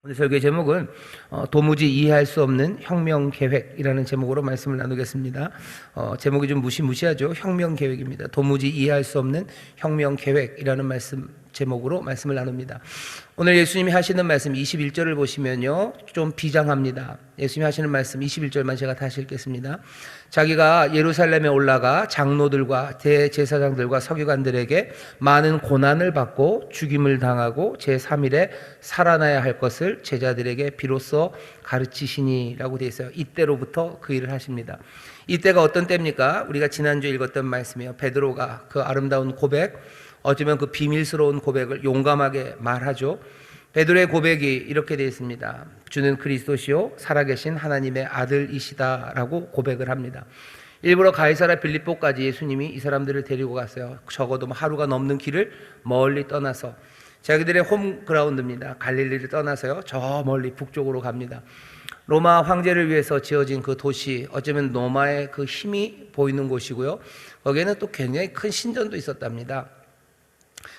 오늘 설교의 제목은 도무지 이해할 수 없는 혁명 계획이라는 제목으로 말씀을 나누겠습니다. 제목이 좀 무시무시하죠. 혁명 계획입니다. 도무지 이해할 수 없는 혁명 계획이라는 제목으로 말씀을 나눕니다. 오늘 예수님이 하시는 말씀 21절을 보시면요, 좀 비장합니다. 예수님이 하시는 말씀 21절만 제가 다시 읽겠습니다. 자기가 예루살렘에 올라가 장로들과 대제사장들과 서기관들에게 많은 고난을 받고 죽임을 당하고 제3일에 살아나야 할 것을 제자들에게 비로소 가르치시니라고 되어 있어요. 이때로부터 그 일을 하십니다. 이때가 어떤 때입니까? 우리가 지난주에 읽었던 말씀이에요. 베드로가 그 아름다운 고백, 어쩌면 그 비밀스러운 고백을 용감하게 말하죠. 베드로의 고백이 이렇게 되어 있습니다. 주는 그리스도시요 살아계신 하나님의 아들이시다라고 고백을 합니다. 일부러 가이사랴 빌립보까지 예수님이 이 사람들을 데리고 갔어요. 적어도 하루가 넘는 길을 멀리 떠나서, 자기들의 홈그라운드입니다. 갈릴리를 떠나서요, 저 멀리 북쪽으로 갑니다. 로마 황제를 위해서 지어진 그 도시, 어쩌면 로마의 그 힘이 보이는 곳이고요, 거기에는 또 굉장히 큰 신전도 있었답니다.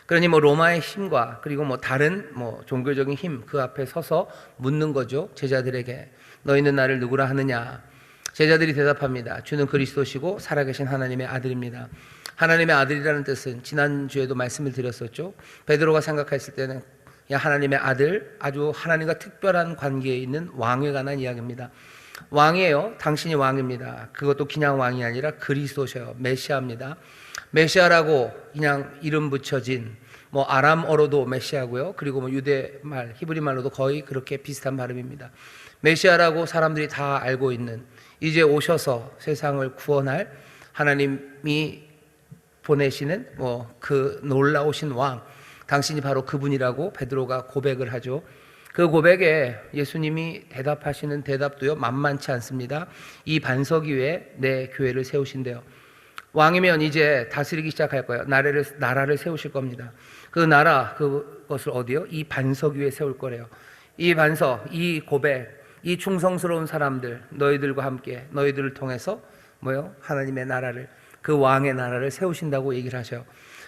그러니 로마의 힘과 그리고 다른 종교적인 힘, 그 앞에 서서 묻는 거죠. 제자들에게 너희는 나를 누구라 하느냐? 제자들이 대답합니다. 주는 그리스도시고 살아계신 하나님의 아들입니다. 하나님의 아들이라는 뜻은 지난주에도 말씀을 드렸었죠. 베드로가 생각했을 때는 하나님의 아들, 아주 하나님과 특별한 관계에 있는 왕에 관한 이야기입니다. 왕이에요. 당신이 왕입니다. 그것도 그냥 왕이 아니라 그리스도셔요. 메시아입니다. 메시아라고 그냥 이름 붙여진, 아람어로도 메시아고요, 그리고 유대말, 히브리말로도 거의 그렇게 비슷한 발음입니다. 메시아라고 사람들이 다 알고 있는, 이제 오셔서 세상을 구원할 하나님이 보내시는 그 놀라우신 왕, 당신이 바로 그분이라고 베드로가 고백을 하죠. 그 고백에 예수님이 대답하시는 대답도요, 만만치 않습니다. 이 반석 위에 내 교회를 세우신대요. 왕이면 이제 다스리기 시작할 거예요. 나라를 세우실 겁니다. 그 나라, 그것을 어디요? 이 반석 위에 세울 거래요. 이 반석, 이 고백, 이 충성스러운 사람들, 너희들과 함께, 너희들을 통해서 하나님의 나라를, 그 왕의 나라를 세우신다고 얘기를 하셔요.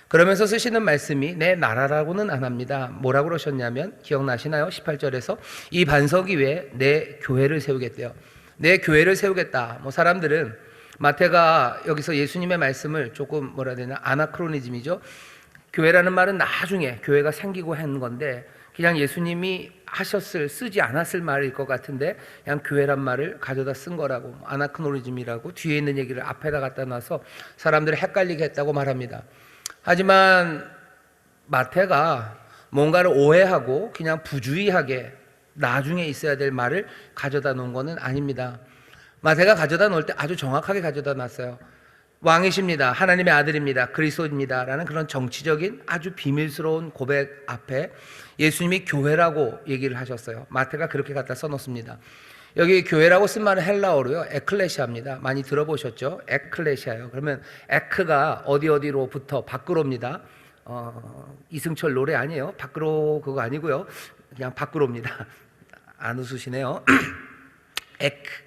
그러면서 쓰시는 말씀이 내 나라라고는 안 합니다. 뭐라고 그러셨냐면, 기억나시나요? 18절에서 이 반석 위에 내 교회를 세우겠대요. 내 교회를 세우겠다. 사람들은 마태가 여기서 예수님의 말씀을 조금 아나크로니즘이죠. 교회라는 말은 나중에 교회가 생기고 한 건데, 그냥 예수님이 쓰지 않았을 말일 것 같은데 그냥 교회란 말을 가져다 쓴 거라고, 아나크로니즘이라고 뒤에 있는 얘기를 앞에다 갖다 놔서 사람들을 헷갈리게 했다고 말합니다. 하지만 마태가 뭔가를 오해하고 그냥 부주의하게 나중에 있어야 될 말을 가져다 놓은 것은 아닙니다. 마태가 가져다 놓을 때 아주 정확하게 가져다 놨어요. 왕이십니다. 하나님의 아들입니다. 그리스도입니다. 라는 그런 정치적인 아주 비밀스러운 고백 앞에 예수님이 교회라고 얘기를 하셨어요. 마태가 그렇게 갖다 써놓습니다. 여기 교회라고 쓴 말은 헬라어로요, 에클레시아입니다. 많이 들어보셨죠? 에클레시아요. 그러면 에크가 어디로부터 밖으로입니다. 이승철 노래 아니에요. 밖으로 그거 아니고요, 그냥 밖으로입니다. 안 웃으시네요.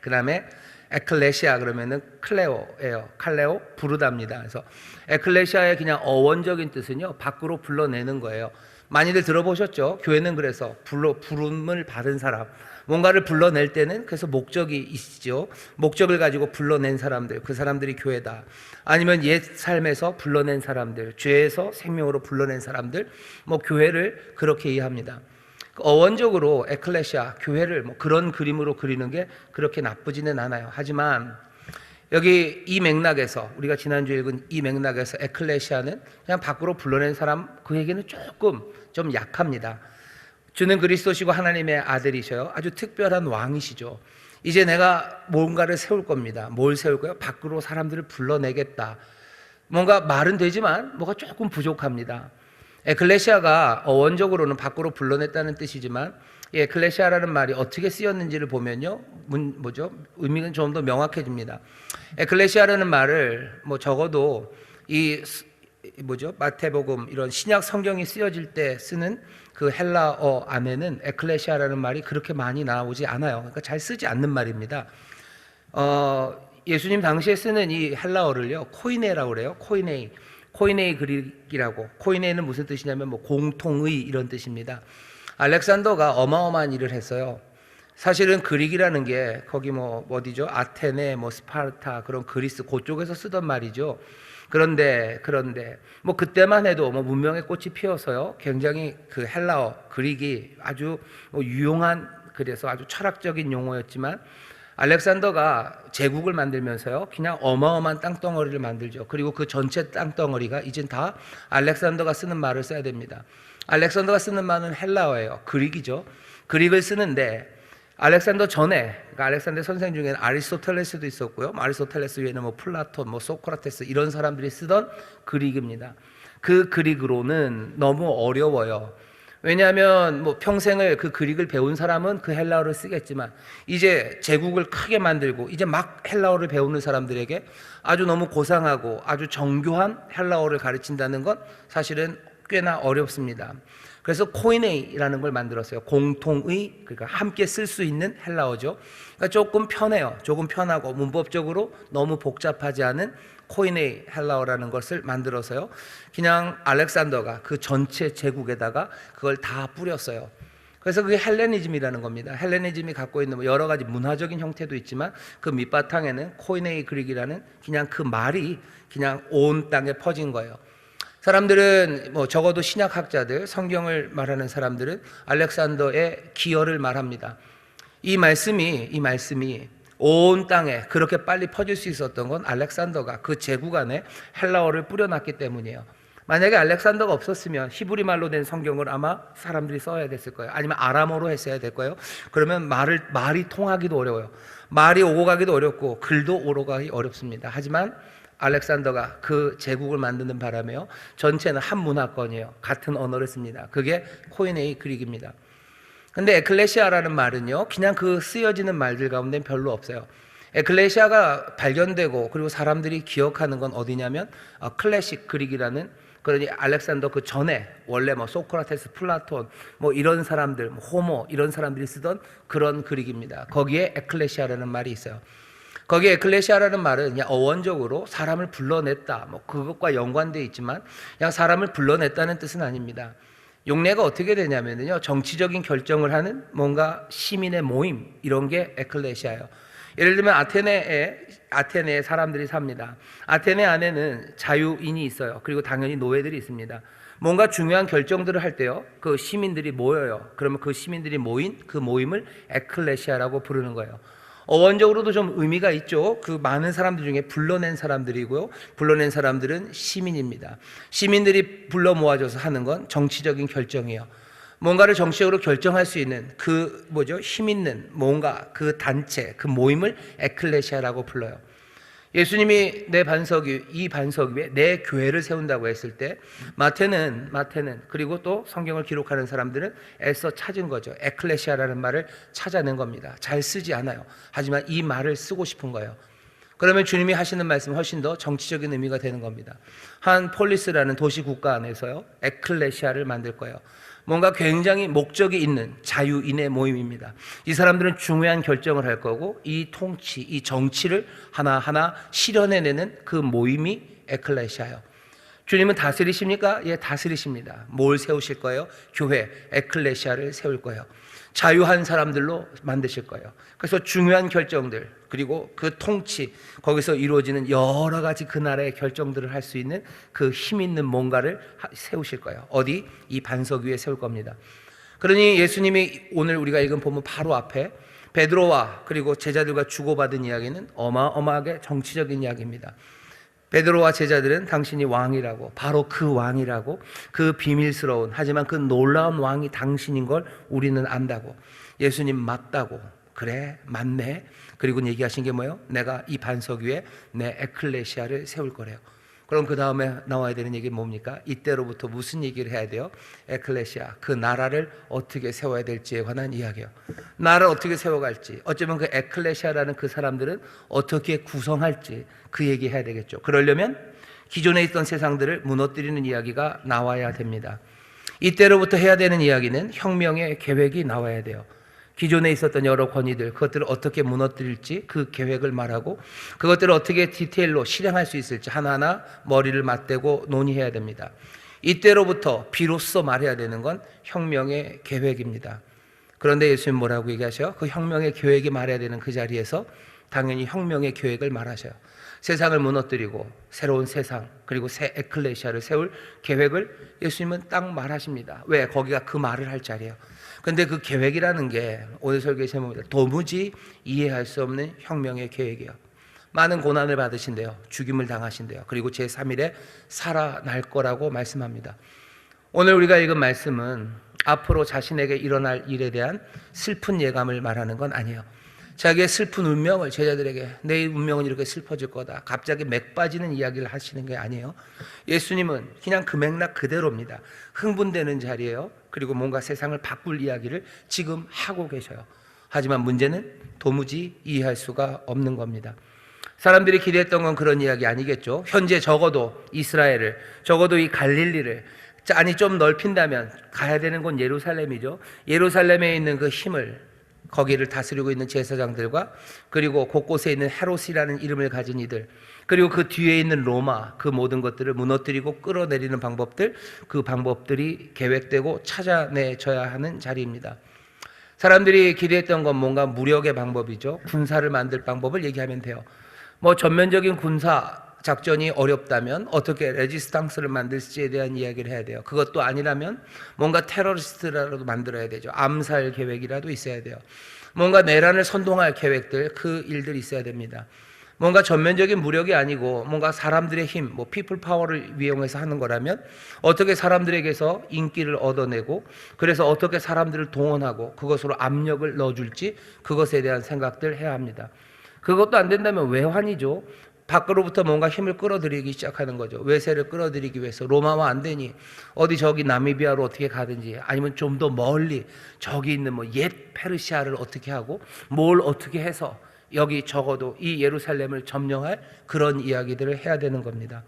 그 다음에 에클레시아 그러면은 클레오예요. 칼레오, 부르다입니다. 그래서 에클레시아의 그냥 어원적인 뜻은요, 밖으로 불러내는 거예요. 많이들 들어보셨죠? 교회는 그래서 부름을 받은 사람, 뭔가를 불러낼 때는 그래서 목적이 있죠. 목적을 가지고 불러낸 사람들, 그 사람들이 교회다. 아니면 옛 삶에서 불러낸 사람들, 죄에서 생명으로 불러낸 사람들, 교회를 그렇게 이해합니다. 어원적으로 에클레시아, 교회를 그런 그림으로 그리는 게 그렇게 나쁘지는 않아요. 하지만 여기 이 맥락에서, 우리가 지난주에 읽은 이 맥락에서 에클레시아는 그냥 밖으로 불러낸 사람, 그에게는 조금 좀 약합니다. 주는 그리스도시고 하나님의 아들이셔요. 아주 특별한 왕이시죠. 이제 내가 뭔가를 세울 겁니다. 뭘 세울 거예요? 밖으로 사람들을 불러내겠다. 뭔가 말은 되지만 뭐가 조금 부족합니다. 에클레시아가 어원적으로는 밖으로 불러냈다는 뜻이지만, 이 에클레시아라는 말이 어떻게 쓰였는지를 보면요, 의미는 좀 더 명확해집니다. 에클레시아라는 말을 적어도 마태복음, 이런 신약 성경이 쓰여질 때 쓰는 그 헬라어 안에는 에클레시아라는 말이 그렇게 많이 나오지 않아요. 그러니까 잘 쓰지 않는 말입니다. 예수님 당시에 쓰는 이 헬라어를요, 코이네라고 그래요. 코이네이 그릭이라고. 코이네는 무슨 뜻이냐면 공통의 이런 뜻입니다. 알렉산더가 어마어마한 일을 했어요. 사실은 그릭이라는 게 거기 어디죠? 아테네, 스파르타 그런 그리스 그쪽에서 쓰던 말이죠. 그런데 그때만 해도 문명의 꽃이 피어서요. 굉장히 그 헬라어, 그릭이 아주 유용한, 그래서 아주 철학적인 용어였지만 알렉산더가 제국을 만들면서요, 그냥 어마어마한 땅덩어리를 만들죠. 그리고 그 전체 땅덩어리가 이젠 다 알렉산더가 쓰는 말을 써야 됩니다. 알렉산더가 쓰는 말은 헬라어예요. 그릭이죠. 그릭을 쓰는데 알렉산더 전에, 그러니까 알렉산더 선생 중에는 아리스토텔레스도 있었고요. 아리스토텔레스 외에는 플라톤, 소크라테스 이런 사람들이 쓰던 그릭입니다. 그 그릭으로는 너무 어려워요. 왜냐하면 평생을 그 그릭을 배운 사람은 그 헬라어를 쓰겠지만 이제 제국을 크게 만들고 이제 막 헬라어를 배우는 사람들에게 아주 너무 고상하고 아주 정교한 헬라어를 가르친다는 건 사실은 꽤나 어렵습니다. 그래서 코이네이라는 걸 만들었어요. 공통의, 그러니까 함께 쓸 수 있는 헬라어죠. 그러니까 조금 편해요. 조금 편하고 문법적으로 너무 복잡하지 않은 코이네이 헬라어라는 것을 만들어서요, 그냥 알렉산더가 그 전체 제국에다가 그걸 다 뿌렸어요. 그래서 그게 헬레니즘이라는 겁니다. 헬레니즘이 갖고 있는 여러 가지 문화적인 형태도 있지만 그 밑바탕에는 코이네이 그릭이라는 그냥 그 말이 그냥 온 땅에 퍼진 거예요. 사람들은 적어도 신약학자들, 성경을 말하는 사람들은 알렉산더의 기여를 말합니다. 이 말씀이 온 땅에 그렇게 빨리 퍼질 수 있었던 건 알렉산더가 그 제국 안에 헬라어를 뿌려놨기 때문이에요. 만약에 알렉산더가 없었으면 히브리 말로 된 성경을 아마 사람들이 써야 됐을 거예요. 아니면 아람어로 했어야 될 거예요. 그러면 말이 통하기도 어려워요. 말이 오고 가기도 어렵고 글도 오고 가기 어렵습니다. 하지만 알렉산더가 그 제국을 만드는 바람에요, 전체는 한 문화권이에요. 같은 언어를 씁니다. 그게 코이네이 그릭입니다. 근데 에클레시아라는 말은요, 그냥 그 쓰여지는 말들 가운데는 별로 없어요. 에클레시아가 발견되고 그리고 사람들이 기억하는 건 어디냐면 클래식 그릭이라는, 그러니 알렉산더 그 전에 원래 소크라테스, 플라톤 이런 사람들, 호모 이런 사람들이 쓰던 그런 그릭입니다. 거기에 에클레시아라는 말이 있어요. 거기에 에클레시아라는 말은 그냥 어원적으로 사람을 불러냈다, 그것과 연관되어 있지만 그냥 사람을 불러냈다는 뜻은 아닙니다. 용례가 어떻게 되냐면요, 정치적인 결정을 하는 뭔가 시민의 모임, 이런 게 에클레시아예요. 예를 들면 아테네에 사람들이 삽니다. 아테네 안에는 자유인이 있어요. 그리고 당연히 노예들이 있습니다. 뭔가 중요한 결정들을 할 때요, 그 시민들이 모여요. 그러면 그 시민들이 모인 그 모임을 에클레시아라고 부르는 거예요. 어원적으로도 좀 의미가 있죠. 그 많은 사람들 중에 불러낸 사람들이고요, 불러낸 사람들은 시민입니다. 시민들이 불러 모아져서 하는 건 정치적인 결정이에요. 뭔가를 정치적으로 결정할 수 있는 힘 있는 뭔가 그 단체, 그 모임을 에클레시아라고 불러요. 예수님이 이 반석 위에 내 교회를 세운다고 했을 때 마태는 그리고 또 성경을 기록하는 사람들은 애써 찾은 거죠. 에클레시아라는 말을 찾아낸 겁니다. 잘 쓰지 않아요. 하지만 이 말을 쓰고 싶은 거예요. 그러면 주님이 하시는 말씀은 훨씬 더 정치적인 의미가 되는 겁니다. 한 폴리스라는 도시 국가 안에서요, 에클레시아를 만들 거예요. 뭔가 굉장히 목적이 있는 자유인의 모임입니다. 이 사람들은 중요한 결정을 할 거고 이 통치, 이 정치를 하나하나 실현해내는 그 모임이 에클레시아예요. 주님은 다스리십니까? 예, 다스리십니다. 뭘 세우실 거예요? 교회, 에클레시아를 세울 거예요. 자유한 사람들로 만드실 거예요. 그래서 중요한 결정들, 그리고 그 통치, 거기서 이루어지는 여러 가지 그 나라의 결정들을 할 수 있는 그 힘 있는 뭔가를 세우실 거예요. 어디? 이 반석 위에 세울 겁니다. 그러니 예수님이 오늘 우리가 읽은 본문 바로 앞에 베드로와 그리고 제자들과 주고받은 이야기는 어마어마하게 정치적인 이야기입니다. 베드로와 제자들은 당신이 왕이라고, 바로 그 왕이라고, 그 비밀스러운 하지만 그 놀라운 왕이 당신인 걸 우리는 안다고, 예수님 맞다고, 그래 맞네, 그리고 얘기하신 게 뭐예요? 내가 이 반석 위에 내 에클레시아를 세울 거래요. 그럼 그 다음에 나와야 되는 얘기는 뭡니까? 이때로부터 무슨 얘기를 해야 돼요? 에클레시아, 그 나라를 어떻게 세워야 될지에 관한 이야기예요. 나라를 어떻게 세워갈지, 어쩌면 그 에클레시아라는 그 사람들은 어떻게 구성할지 그 얘기해야 되겠죠. 그러려면 기존에 있던 세상들을 무너뜨리는 이야기가 나와야 됩니다. 이때로부터 해야 되는 이야기는 혁명의 계획이 나와야 돼요. 기존에 있었던 여러 권위들, 그것들을 어떻게 무너뜨릴지 그 계획을 말하고 그것들을 어떻게 디테일로 실행할 수 있을지 하나하나 머리를 맞대고 논의해야 됩니다. 이때로부터 비로소 말해야 되는 건 혁명의 계획입니다. 그런데 예수님 뭐라고 얘기하셔요? 그 혁명의 계획이 말해야 되는 그 자리에서 당연히 혁명의 계획을 말하셔요. 세상을 무너뜨리고 새로운 세상 그리고 새 에클레시아를 세울 계획을 예수님은 딱 말하십니다. 왜? 거기가 그 말을 할 자리예요. 근데 그 계획이라는 게 오늘 설교의 제목입니다. 도무지 이해할 수 없는 혁명의 계획이에요. 많은 고난을 받으신대요. 죽임을 당하신대요. 그리고 제3일에 살아날 거라고 말씀합니다. 오늘 우리가 읽은 말씀은 앞으로 자신에게 일어날 일에 대한 슬픈 예감을 말하는 건 아니에요. 자기의 슬픈 운명을 제자들에게 내 운명은 이렇게 슬퍼질 거다, 갑자기 맥 빠지는 이야기를 하시는 게 아니에요. 예수님은 그냥 그 맥락 그대로입니다. 흥분되는 자리예요. 그리고 뭔가 세상을 바꿀 이야기를 지금 하고 계셔요. 하지만 문제는 도무지 이해할 수가 없는 겁니다. 사람들이 기대했던 건 그런 이야기 아니겠죠. 현재 적어도 이스라엘을, 적어도 이 갈릴리를 아니 좀 넓힌다면 가야 되는 건 예루살렘이죠. 예루살렘에 있는 그 힘을, 거기를 다스리고 있는 제사장들과 그리고 곳곳에 있는 헤롯이라는 이름을 가진 이들, 그리고 그 뒤에 있는 로마, 그 모든 것들을 무너뜨리고 끌어내리는 방법들, 그 방법들이 계획되고 찾아내져야 하는 자리입니다. 사람들이 기대했던 건 뭔가 무력의 방법이죠. 군사를 만들 방법을 얘기하면 돼요. 뭐 전면적인 군사 작전이 어렵다면 어떻게 레지스탕스를 만들지에 대한 이야기를 해야 돼요. 그것도 아니라면 뭔가 테러리스트라도 만들어야 되죠. 암살 계획이라도 있어야 돼요. 뭔가 내란을 선동할 계획들, 그 일들이 있어야 됩니다. 뭔가 전면적인 무력이 아니고 뭔가 사람들의 힘, 뭐 피플 파워를 이용해서 하는 거라면 어떻게 사람들에게서 인기를 얻어내고 그래서 어떻게 사람들을 동원하고 그것으로 압력을 넣어줄지, 그것에 대한 생각들 해야 합니다. 그것도 안 된다면 외환이죠. 밖으로부터 뭔가 힘을 끌어들이기 시작하는 거죠. 외세를 끌어들이기 위해서. 로마와 안 되니 어디 저기 나미비아로 어떻게 가든지, 아니면 좀 더 멀리 저기 있는 뭐 옛 페르시아를 어떻게 하고 뭘 어떻게 해서 여기 적어도 이 예루살렘을 점령할 그런 이야기들을 해야 되는 겁니다.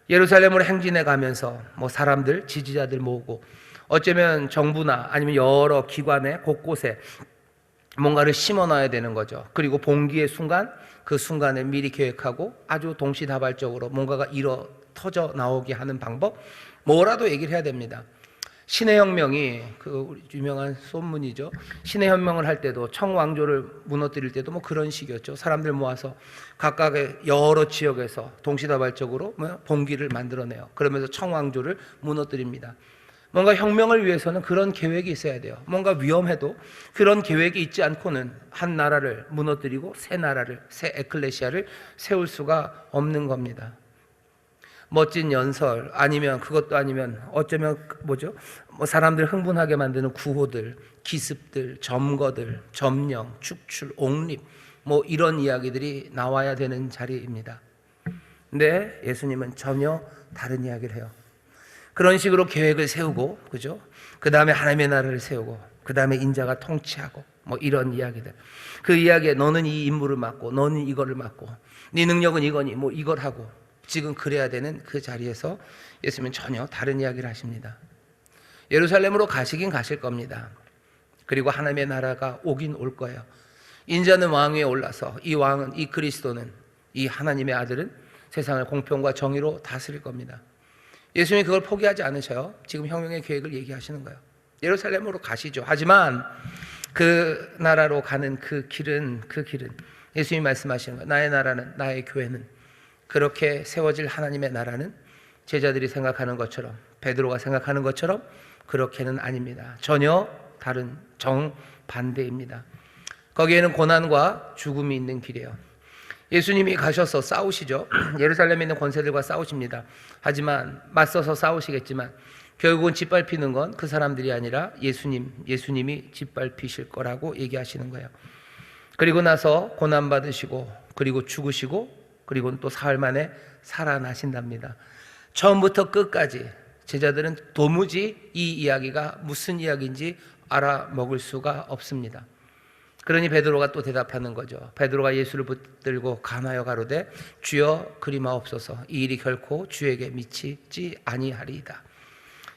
예루살렘으로 행진해 가면서 뭐 사람들, 지지자들 모으고 어쩌면 정부나 아니면 여러 기관에 곳곳에 뭔가를 심어놔야 되는 거죠. 그리고 봉기의 순간, 그 순간을 미리 계획하고 아주 동시다발적으로 뭔가가 터져 나오게 하는 방법, 뭐라도 얘기를 해야 됩니다. 신의 혁명이 그 유명한 소문이죠. 신의 혁명을 할 때도, 청왕조를 무너뜨릴 때도 뭐 그런 식이었죠. 사람들 모아서 각각의 여러 지역에서 동시다발적으로 봉기를 만들어내요. 그러면서 청왕조를 무너뜨립니다. 뭔가 혁명을 위해서는 그런 계획이 있어야 돼요. 뭔가 위험해도 그런 계획이 있지 않고는 한 나라를 무너뜨리고 새 나라를, 새 에클레시아를 세울 수가 없는 겁니다. 멋진 연설, 아니면 그것도 아니면 어쩌면 뭐죠? 뭐 사람들 흥분하게 만드는 구호들, 기습들, 점거들, 점령, 축출, 옥립, 뭐 이런 이야기들이 나와야 되는 자리입니다. 근데 예수님은 전혀 다른 이야기를 해요. 그런 식으로 계획을 세우고, 그죠? 그 다음에 하나님의 나라를 세우고, 그 다음에 인자가 통치하고, 뭐 이런 이야기들. 그 이야기에 너는 이 임무를 맡고, 너는 이거를 맡고, 네 능력은 이거니, 뭐 이걸 하고, 지금 그래야 되는 그 자리에서 예수님은 전혀 다른 이야기를 하십니다. 예루살렘으로 가시긴 가실 겁니다. 그리고 하나님의 나라가 오긴 올 거예요. 인자는 왕 위에 올라서 이 왕은, 이 그리스도는, 이 하나님의 아들은 세상을 공평과 정의로 다스릴 겁니다. 예수님이 그걸 포기하지 않으셔요. 지금 혁명의 계획을 얘기하시는 거예요. 예루살렘으로 가시죠. 하지만 그 나라로 가는 그 길은 예수님이 말씀하시는 거예요. 나의 나라는, 나의 교회는, 그렇게 세워질 하나님의 나라는 제자들이 생각하는 것처럼, 베드로가 생각하는 것처럼 그렇게는 아닙니다. 전혀 다른 정반대입니다. 거기에는 고난과 죽음이 있는 길이에요. 예수님이 가셔서 싸우시죠. 예루살렘에 있는 권세들과 싸우십니다. 하지만 맞서서 싸우시겠지만 결국은 짓밟히는 건 그 사람들이 아니라 예수님이 짓밟히실 거라고 얘기하시는 거예요. 그리고 나서 고난받으시고, 그리고 죽으시고, 그리고 또 사흘 만에 살아나신답니다. 처음부터 끝까지 제자들은 도무지 이 이야기가 무슨 이야기인지 알아먹을 수가 없습니다. 그러니 베드로가 또 대답하는 거죠. 베드로가 예수를 붙들고 간하여 가로되 주여 그리마옵소서, 이 일이 결코 주에게 미치지 아니하리이다.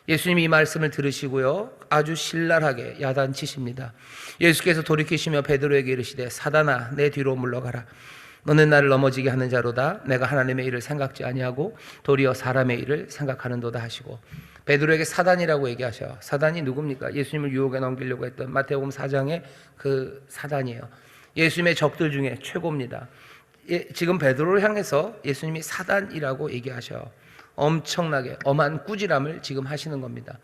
예수님이 이 말씀을 들으시고요, 아주 신랄하게 야단치십니다. 예수께서 돌이키시며 베드로에게 이르시되 사단아 내 뒤로 물러가라. 너는 나를 넘어지게 하는 자로다. 내가 하나님의 일을 생각지 아니하고 도리어 사람의 일을 생각하는도다 하시고, 베드로에게 사단이라고 얘기하셔. 사단이 누굽니까? 예수님을 유혹에 넘기려고 했던 마태복음 4장의 그 사단이에요. 예수님의 적들 중에 최고입니다. 지금 베드로를 향해서 예수님이 사단이라고 얘기하셔. 엄청나게 엄한 꾸지람을 지금 하시는 겁니다.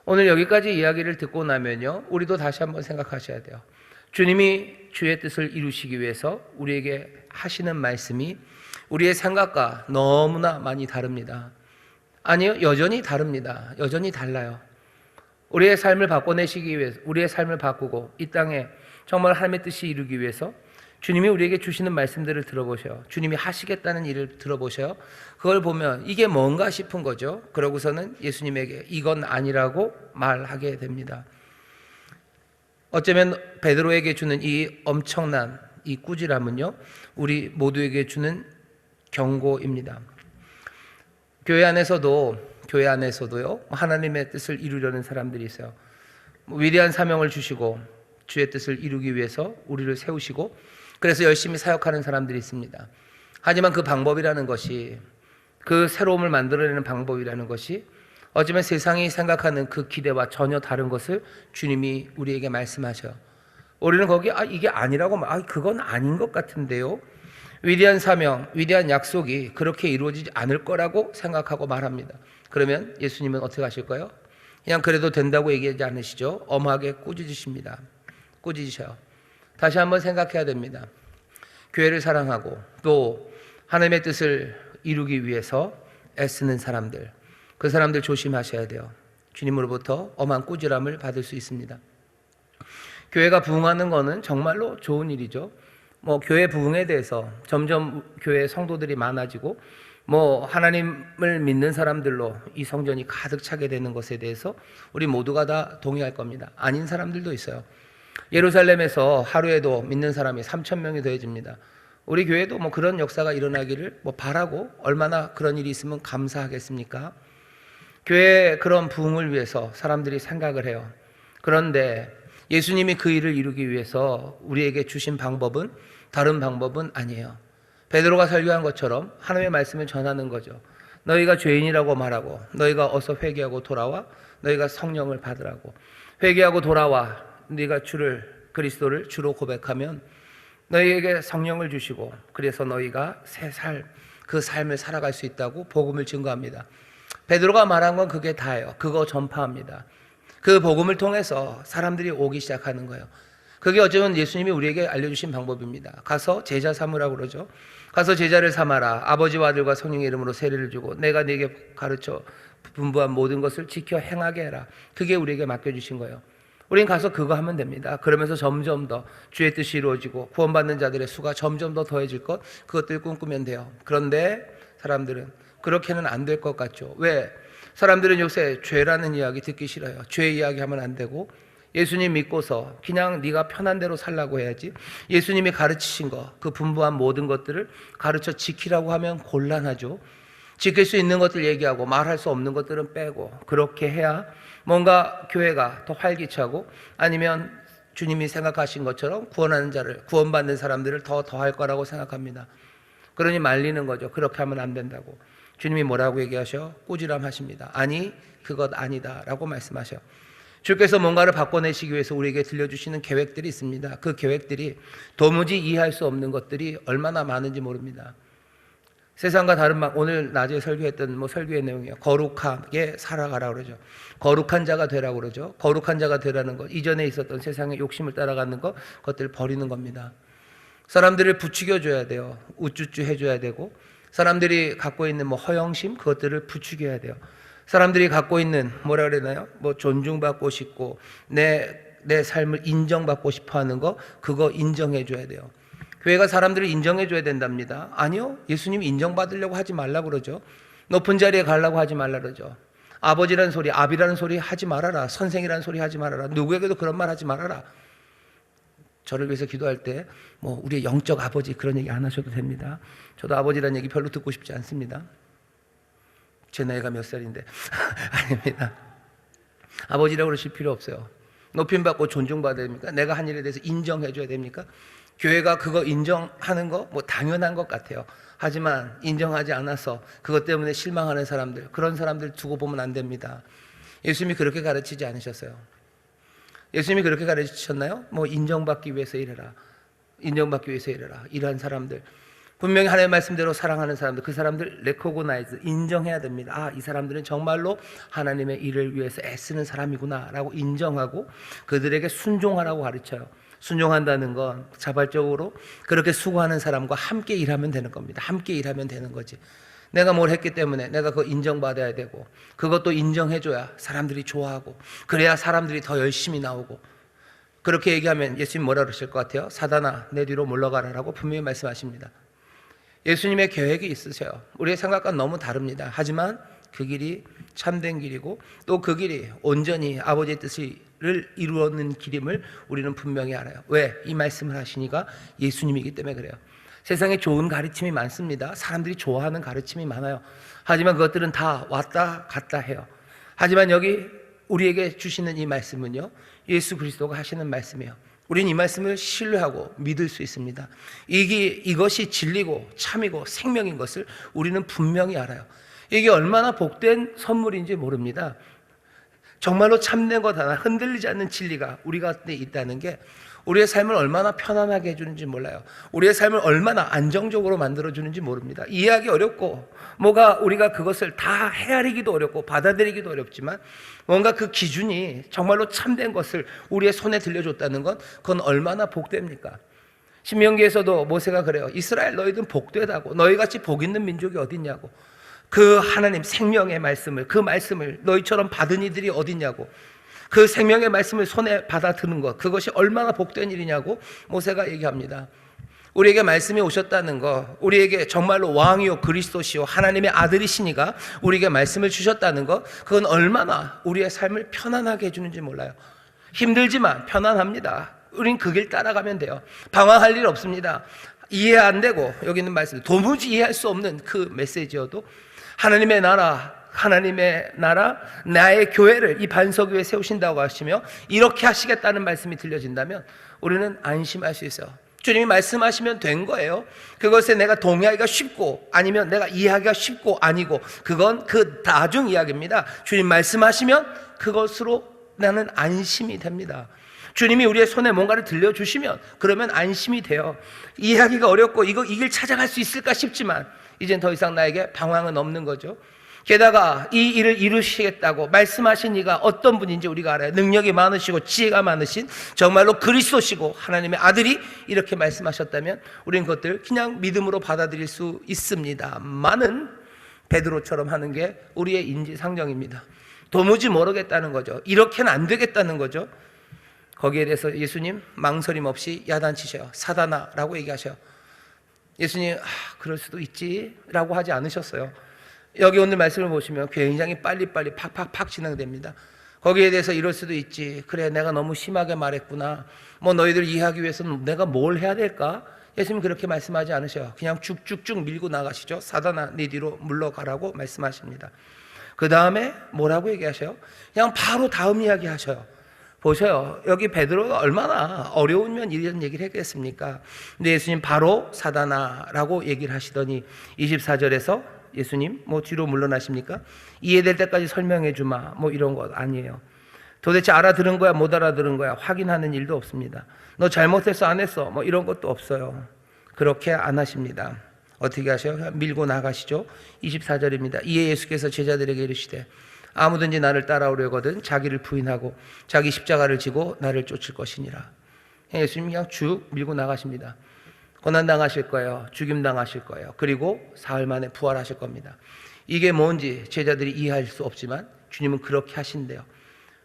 오늘 여기까지 이야기를 듣고 나면요, 우리도 다시 한번 생각하셔야 돼요. 주님이 주의 뜻을 이루시기 위해서 우리에게 하시는 말씀이 우리의 생각과 너무나 많이 다릅니다. 아니요, 여전히 다릅니다. 여전히 달라요. 우리의 삶을 바꿔내시기 위해서, 우리의 삶을 바꾸고 이 땅에 정말 하나님의 뜻이 이루기 위해서 주님이 우리에게 주시는 말씀들을 들어보셔요. 주님이 하시겠다는 일을 들어보셔요. 그걸 보면 이게 뭔가 싶은 거죠. 그러고서는 예수님에게 이건 아니라고 말하게 됩니다. 어쩌면 베드로에게 주는 이 엄청난 이 꾸지람은요, 우리 모두에게 주는 경고입니다. 교회 안에서도요, 하나님의 뜻을 이루려는 사람들이 있어요. 위대한 사명을 주시고 주의 뜻을 이루기 위해서 우리를 세우시고, 그래서 열심히 사역하는 사람들이 있습니다. 하지만 그 방법이라는 것이, 그 새로움을 만들어내는 방법이라는 것이 어쩌면 세상이 생각하는 그 기대와 전혀 다른 것을 주님이 우리에게 말씀하셔요. 우리는 거기 이게 아니라고, 그건 아닌 것 같은데요, 위대한 사명, 위대한 약속이 그렇게 이루어지지 않을 거라고 생각하고 말합니다. 그러면 예수님은 어떻게 하실까요? 그냥 그래도 된다고 얘기하지 않으시죠. 엄하게 꾸짖으십니다. 꾸짖으셔요. 다시 한번 생각해야 됩니다. 교회를 사랑하고 또 하나님의 뜻을 이루기 위해서 애쓰는 사람들, 그 사람들 조심하셔야 돼요. 주님으로부터 엄한 꾸지람을 받을 수 있습니다. 교회가 부흥하는 것은 정말로 좋은 일이죠. 교회 부흥에 대해서 점점 교회 성도들이 많아지고 하나님을 믿는 사람들로 이 성전이 가득 차게 되는 것에 대해서 우리 모두가 다 동의할 겁니다. 아닌 사람들도 있어요. 예루살렘에서 하루에도 믿는 사람이 3,000명이 더해집니다. 우리 교회도 그런 역사가 일어나기를 바라고, 얼마나 그런 일이 있으면 감사하겠습니까? 교회의 그런 부흥을 위해서 사람들이 생각을 해요. 그런데 예수님이 그 일을 이루기 위해서 우리에게 주신 방법은 다른 방법은 아니에요. 베드로가 설교한 것처럼 하나님의 말씀을 전하는 거죠. 너희가 죄인이라고 말하고 너희가 어서 회개하고 돌아와 너희가 성령을 받으라고. 회개하고 돌아와 네가 그리스도를 주로 고백하면 너희에게 성령을 주시고, 그래서 너희가 새 삶, 그 삶을 살아갈 수 있다고 복음을 증거합니다. 베드로가 말한 건 그게 다예요. 그거 전파합니다. 그 복음을 통해서 사람들이 오기 시작하는 거예요. 그게 어쩌면 예수님이 우리에게 알려주신 방법입니다. 가서 제자 삼으라고 그러죠. 가서 제자를 삼아라. 아버지와 아들과 성령의 이름으로 세례를 주고 내가 네게 가르쳐 분부한 모든 것을 지켜 행하게 해라. 그게 우리에게 맡겨주신 거예요. 우린 가서 그거 하면 됩니다. 그러면서 점점 더 주의 뜻이 이루어지고 구원받는 자들의 수가 점점 더 더해질 것, 그것들을 꿈꾸면 돼요. 그런데 사람들은 그렇게는 안 될 것 같죠. 왜? 사람들은 요새 죄라는 이야기 듣기 싫어요. 죄 이야기하면 안 되고, 예수님 믿고서 그냥 네가 편한 대로 살라고 해야지, 예수님이 가르치신 거, 그 분부한 모든 것들을 가르쳐 지키라고 하면 곤란하죠. 지킬 수 있는 것들 얘기하고 말할 수 없는 것들은 빼고, 그렇게 해야 뭔가 교회가 더 활기차고, 아니면 주님이 생각하신 것처럼 구원하는 자를, 구원받는 사람들을 더할 거라고 생각합니다. 그러니 말리는 거죠. 그렇게 하면 안 된다고. 주님이 뭐라고 얘기하셔? 꾸지람 하십니다. 아니, 그것 아니다 라고 말씀하셔. 주께서 뭔가를 바꿔내시기 위해서 우리에게 들려주시는 계획들이 있습니다. 그 계획들이 도무지 이해할 수 없는 것들이 얼마나 많은지 모릅니다. 세상과 다른 오늘 낮에 설교했던 설교의 내용이에요. 거룩하게 살아가라 그러죠. 거룩한 자가 되라고 그러죠. 거룩한 자가 되라는 것, 이전에 있었던 세상의 욕심을 따라가는 것, 그것들을 버리는 겁니다. 사람들을 부추겨줘야 돼요. 우쭈쭈 해줘야 되고, 사람들이 갖고 있는 허영심, 그것들을 부추겨야 돼요. 사람들이 갖고 있는 뭐라 그러나요? 존중받고 싶고 내 삶을 인정받고 싶어하는 거, 그거 인정해줘야 돼요. 교회가 사람들을 인정해줘야 된답니다. 아니요, 예수님이 인정받으려고 하지 말라 그러죠. 높은 자리에 가려고 하지 말라 그러죠. 아버지라는 소리, 아비라는 소리 하지 말아라. 선생이라는 소리 하지 말아라. 누구에게도 그런 말 하지 말아라. 저를 위해서 기도할 때 우리의 영적 아버지 그런 얘기 안 하셔도 됩니다. 저도 아버지라는 얘기 별로 듣고 싶지 않습니다. 제 나이가 몇 살인데 아닙니다. 아버지라고 그러실 필요 없어요. 높임받고 존중받아야 됩니까? 내가 한 일에 대해서 인정해줘야 됩니까? 교회가 그거 인정하는 거 뭐 당연한 것 같아요. 하지만 인정하지 않아서 그것 때문에 실망하는 사람들, 그런 사람들 두고 보면 안 됩니다. 예수님이 그렇게 가르치지 않으셨어요. 예수님이 그렇게 가르치셨나요? 뭐 인정받기 위해서 일해라, 인정받기 위해서 일해라. 이러한 사람들, 분명히 하나님의 말씀대로 사랑하는 사람들, 그 사람들 레코그나이즈, 인정해야 됩니다. 아, 이 사람들은 정말로 하나님의 일을 위해서 애쓰는 사람이구나 라고 인정하고 그들에게 순종하라고 가르쳐요. 순종한다는 건 자발적으로 그렇게 수고하는 사람과 함께 일하면 되는 겁니다. 함께 일하면 되는 거지. 내가 뭘 했기 때문에 내가 그거 인정받아야 되고, 그것도 인정해줘야 사람들이 좋아하고, 그래야 사람들이 더 열심히 나오고. 그렇게 얘기하면 예수님 뭐라 그러실 것 같아요? 사단아, 내 뒤로 물러가라라고 분명히 말씀하십니다. 예수님의 계획이 있으세요. 우리의 생각과 너무 다릅니다. 하지만 그 길이 참된 길이고, 또 그 길이 온전히 아버지의 뜻을 이루는 길임을 우리는 분명히 알아요. 왜? 이 말씀을 하시니까 예수님이기 때문에 그래요. 세상에 좋은 가르침이 많습니다. 사람들이 좋아하는 가르침이 많아요. 하지만 그것들은 다 왔다 갔다 해요. 하지만 여기 우리에게 주시는 이 말씀은요, 예수 그리스도가 하시는 말씀이에요. 우리는 이 말씀을 신뢰하고 믿을 수 있습니다. 이것이 진리고 참이고 생명인 것을 우리는 분명히 알아요. 이게 얼마나 복된 선물인지 모릅니다. 정말로 참된 것 하나, 흔들리지 않는 진리가 우리 가운데 있다는 게 우리의 삶을 얼마나 편안하게 해주는지 몰라요. 우리의 삶을 얼마나 안정적으로 만들어주는지 모릅니다. 이해하기 어렵고, 우리가 그것을 다 헤아리기도 어렵고 받아들이기도 어렵지만, 뭔가 그 기준이 정말로 참된 것을 우리의 손에 들려줬다는 건, 그건 얼마나 복됩니까? 신명기에서도 모세가 그래요. 이스라엘, 너희들은 복되다고. 너희같이 복 있는 민족이 어딨냐고. 그 하나님 생명의 말씀을, 그 말씀을 너희처럼 받은 이들이 어딨냐고. 그 생명의 말씀을 손에 받아드는 것, 그것이 얼마나 복된 일이냐고 모세가 얘기합니다. 우리에게 말씀이 오셨다는 것, 우리에게 정말로 왕이요 그리스도시요 하나님의 아들이시니가 우리에게 말씀을 주셨다는 것, 그건 얼마나 우리의 삶을 편안하게 해주는지 몰라요. 힘들지만 편안합니다. 우린 그 길 따라가면 돼요. 방황할 일 없습니다. 이해 안 되고, 여기 있는 말씀 도무지 이해할 수 없는 그 메시지여도 하나님의 나라, 나의 교회를 이 반석 위에 세우신다고 하시며 이렇게 하시겠다는 말씀이 들려진다면 우리는 안심할 수 있어요. 주님이 말씀하시면 된 거예요. 그것에 내가 동의하기가 쉽고 아니면 내가 이해하기가 쉽고 아니고, 그건 그 나중 이야기입니다. 주님 말씀하시면 그것으로 나는 안심이 됩니다. 주님이 우리의 손에 뭔가를 들려주시면 그러면 안심이 돼요. 이해하기가 어렵고 이 길 찾아갈 수 있을까 싶지만 이젠 더 이상 나에게 방황은 없는 거죠. 게다가 이 일을 이루시겠다고 말씀하신 이가 어떤 분인지 우리가 알아요. 능력이 많으시고 지혜가 많으신 정말로 그리스도시고 하나님의 아들이 이렇게 말씀하셨다면 우리는 그것들 그냥 믿음으로 받아들일 수 있습니다만은 베드로처럼 하는 게 우리의 인지상정입니다. 도무지 모르겠다는 거죠. 이렇게는 안 되겠다는 거죠. 거기에 대해서 예수님 망설임 없이 야단치셔요. 사단아 라고 얘기하셔요. 예수님 그럴 수도 있지 라고 하지 않으셨어요. 여기 오늘 말씀을 보시면 굉장히 빨리빨리 팍팍팍 진행됩니다. 거기에 대해서 이럴 수도 있지, 그래 내가 너무 심하게 말했구나, 너희들 이해하기 위해서는 내가 뭘 해야 될까? 예수님 그렇게 말씀하지 않으셔요. 그냥 쭉쭉쭉 밀고 나가시죠. 사단아 네 뒤로 물러가라고 말씀하십니다. 그 다음에 뭐라고 얘기하셔요? 그냥 바로 다음 이야기 하셔요. 보셔요. 여기 베드로가 얼마나 어려우면 이런 얘기를 했겠습니까? 근데 예수님 바로 사단아 라고 얘기를 하시더니 24절에서 예수님 뒤로 물러나십니까? 이해될 때까지 설명해 주마 이런 것 아니에요. 도대체 알아들은 거야 못 알아들은 거야 확인하는 일도 없습니다. 너 잘못했어 안 했어 이런 것도 없어요. 그렇게 안 하십니다. 어떻게 하셔요? 밀고 나가시죠. 24절입니다. 이에 예수께서 제자들에게 이르시되 아무든지 나를 따라오려거든 자기를 부인하고 자기 십자가를 지고 나를 쫓을 것이니라. 예수님이 그냥 쭉 밀고 나가십니다. 고난당하실 거예요. 죽임당하실 거예요. 그리고 사흘 만에 부활하실 겁니다. 이게 뭔지 제자들이 이해할 수 없지만 주님은 그렇게 하신대요.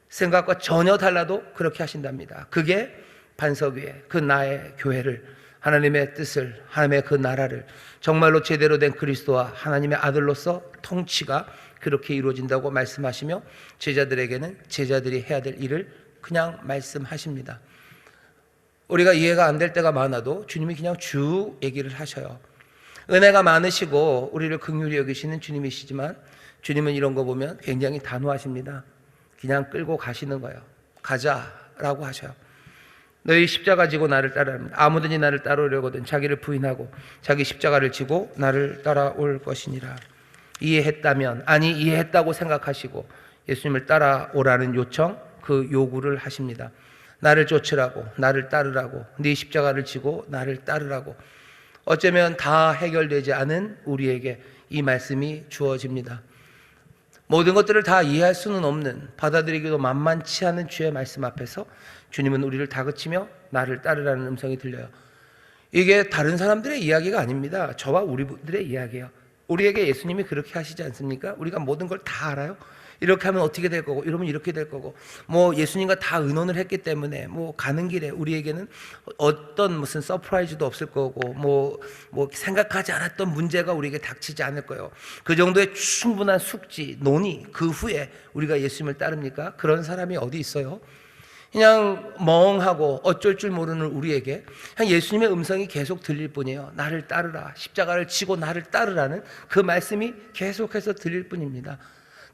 생각과 전혀 달라도 그렇게 하신답니다. 그게 반석 위에 그 나의 교회를, 하나님의 뜻을, 하나님의 그 나라를 정말로 제대로 된 그리스도와 하나님의 아들로서 통치가 그렇게 이루어진다고 말씀하시며 제자들에게는 제자들이 해야 될 일을 그냥 말씀하십니다. 우리가 이해가 안 될 때가 많아도 주님이 그냥 쭉 얘기를 하셔요. 은혜가 많으시고 우리를 긍휼히 여기시는 주님이시지만 주님은 이런 거 보면 굉장히 단호하십니다. 그냥 끌고 가시는 거예요. 가자 라고 하셔요. 너희 십자가 지고 나를 따르라. 아무든지 나를 따르려거든 자기를 부인하고 자기 십자가를 지고 나를 따라올 것이니라. 이해했다면, 아니 이해했다고 생각하시고 예수님을 따라오라는 요청, 그 요구를 하십니다. 나를 쫓으라고, 나를 따르라고, 네 십자가를 지고 나를 따르라고. 어쩌면 다 해결되지 않은 우리에게 이 말씀이 주어집니다. 모든 것들을 다 이해할 수는 없는, 받아들이기도 만만치 않은 주의 말씀 앞에서 주님은 우리를 다그치며 나를 따르라는 음성이 들려요. 이게 다른 사람들의 이야기가 아닙니다. 저와 우리들의 이야기예요. 우리에게 예수님이 그렇게 하시지 않습니까? 우리가 모든 걸 다 알아요. 이렇게 하면 어떻게 될 거고, 이러면 이렇게 될 거고, 뭐 예수님과 다 의논을 했기 때문에 뭐 가는 길에 우리에게는 어떤 무슨 서프라이즈도 없을 거고, 뭐 생각하지 않았던 문제가 우리에게 닥치지 않을 거예요. 그 정도의 충분한 숙지, 논의, 그 후에 우리가 예수님을 따릅니까? 그런 사람이 어디 있어요? 그냥 멍하고 어쩔 줄 모르는 우리에게 그냥 예수님의 음성이 계속 들릴 뿐이에요. 나를 따르라, 십자가를 지고 나를 따르라는 그 말씀이 계속해서 들릴 뿐입니다.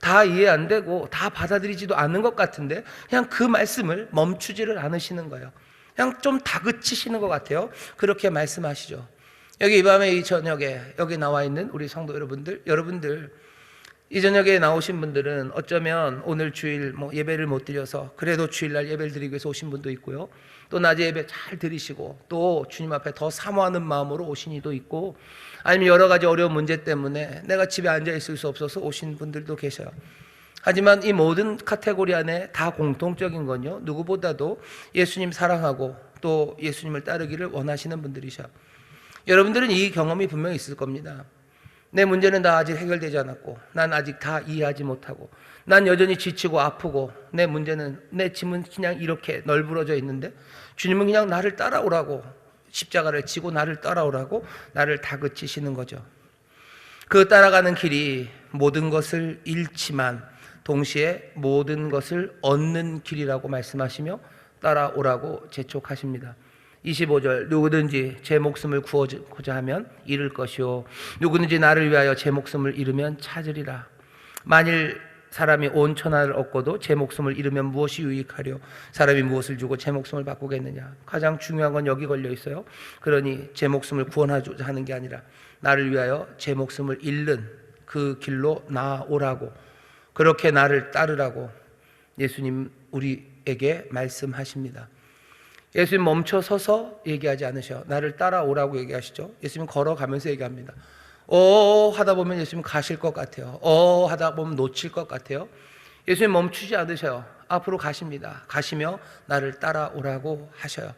다 이해 안 되고 다 받아들이지도 않는 것 같은데 그냥 그 말씀을 멈추지를 않으시는 거예요. 그냥 좀 다그치시는 것 같아요. 그렇게 말씀하시죠. 여기 이 밤에 이 저녁에 여기 나와 있는 우리 성도 여러분들 이 저녁에 나오신 분들은 어쩌면 오늘 주일 예배를 못 드려서 그래도 주일날 예배를 드리기 위해서 오신 분도 있고요. 또 낮에 예배 잘 드리시고 또 주님 앞에 더 사모하는 마음으로 오신 이도 있고, 아니면 여러 가지 어려운 문제 때문에 내가 집에 앉아 있을 수 없어서 오신 분들도 계셔요. 하지만 이 모든 카테고리 안에 다 공통적인 건요, 누구보다도 예수님 사랑하고 또 예수님을 따르기를 원하시는 분들이셔. 여러분들은 이 경험이 분명히 있을 겁니다. 내 문제는 다 아직 해결되지 않았고, 난 아직 다 이해하지 못하고, 난 여전히 지치고 아프고, 내 문제는, 내 짐은 그냥 이렇게 널브러져 있는데 주님은 그냥 나를 따라오라고, 십자가를 지고 나를 따라오라고 나를 다그치시는 거죠. 그 따라가는 길이 모든 것을 잃지만 동시에 모든 것을 얻는 길이라고 말씀하시며 따라오라고 재촉하십니다. 25절, 누구든지 제 목숨을 구하고자 하면 잃을 것이요 누구든지 나를 위하여 제 목숨을 잃으면 찾으리라. 만일 사람이 온 천하를 얻고도 제 목숨을 잃으면 무엇이 유익하려? 사람이 무엇을 주고 제 목숨을 바꾸겠느냐? 가장 중요한 건 여기 걸려 있어요. 그러니 제 목숨을 구원하고자 하는 게 아니라 나를 위하여 제 목숨을 잃는 그 길로 나아오라고, 그렇게 나를 따르라고 예수님 우리에게 말씀하십니다. 예수님 멈춰 서서 얘기하지 않으셔. 나를 따라오라고 얘기하시죠. 예수님 걸어가면서 얘기합니다. 하다 보면 예수님 가실 것 같아요. 하다 보면 놓칠 것 같아요. 예수님 멈추지 않으셔요. 앞으로 가십니다. 가시며 나를 따라오라고 하셔요.